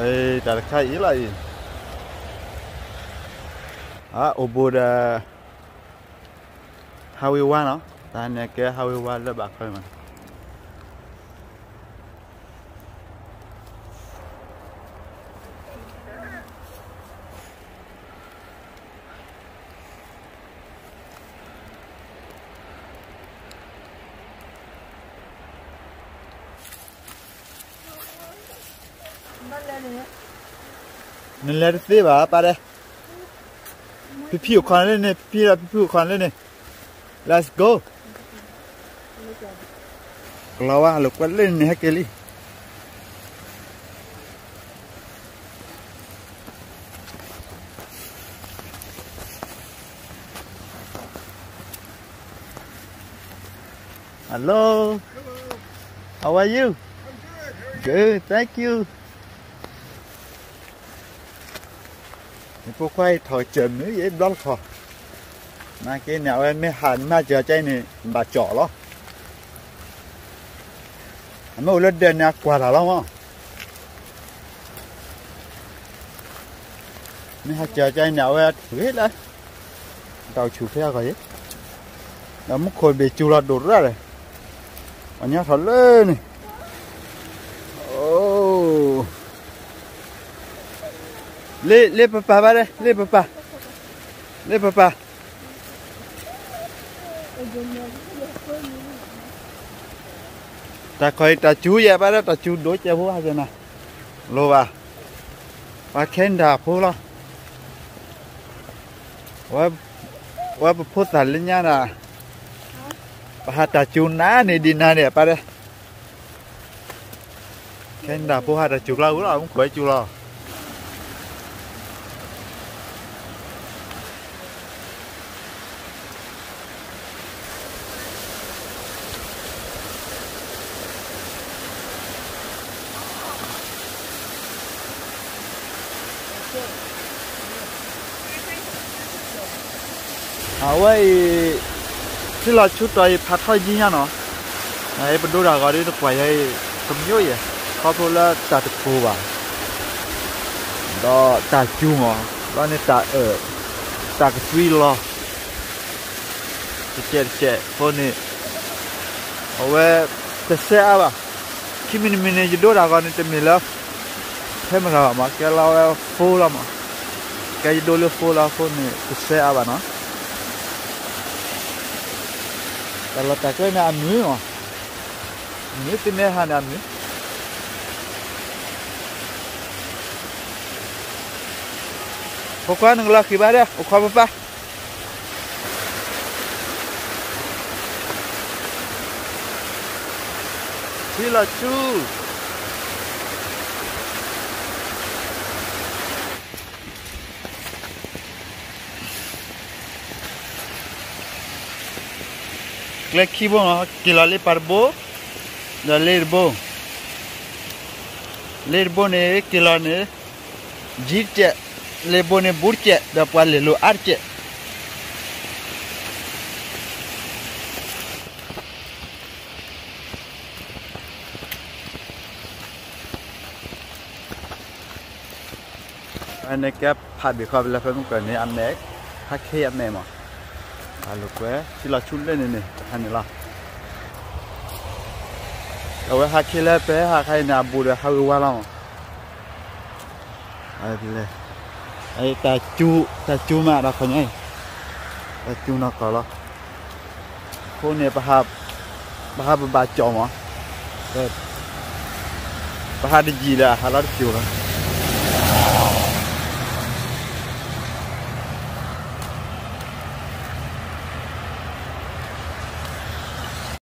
ê ta khai ý lại ô bùa là Hawiwa nó ta nè cái Hawiwa là bạc thôi mà nên lấy đi bà đây phiêu con lên này phiêu con lên này let's go kalau ah lục quên lên này hay keli hello how are you good thank you cô quay thổi chừng nữa vậy đó khó mà cái nào em mới hẳn mà chờ chơi này bà chỏ đó mà lên đèn nhà quà là lắm không mới chờ chơi nào em thử hết đấy tàu chủ phê rồi đó mức khối bị chủ là đổ ra rồi ở nhà thổi lên này oh le papa va đây le papa ta coi ta chú vậy ba đó ta chú đối chơi vô hay nè lô ba khen đà phố lo qua phố thành lên nha nè ba ta chú ná này đi na nè ba đây khen đà phố hai ta chú lâu rồi không khỏe chú lo vậy thì là chút rồi phát thôi gì nhá nó này bên đó là gọi đi được quay hay tầm nhiêu vậy có thôi là ta được phù vào đó ta chu mà đó nên ta ở ta cái suy lo chết phone này vậy cái xe à khi mình chỉ đó là gọi nên mình là thế mà cái lao phù lắm cái đồ là phù là phone này cái xe à nó kalau tak kena ambil mah, ni tu ni han ambil. Kau nang laki bada, kau apa? Sila cu. Leki bo kilale parbo da lerbo ne kilane jitche lebo ne burche da pale lo arche anh cái phát bị khó là phải không cần này ăn nè thắc khi ăn nè mà lúc quế chỉ là chút lên này anh này là rồi hai khi lên bé hai khi nào bù được hai qua lắm ấy ta chu mà đã không ấy ta chu nó có lo cô này bà chồng mà bà đi gì là hai lát chiều rồi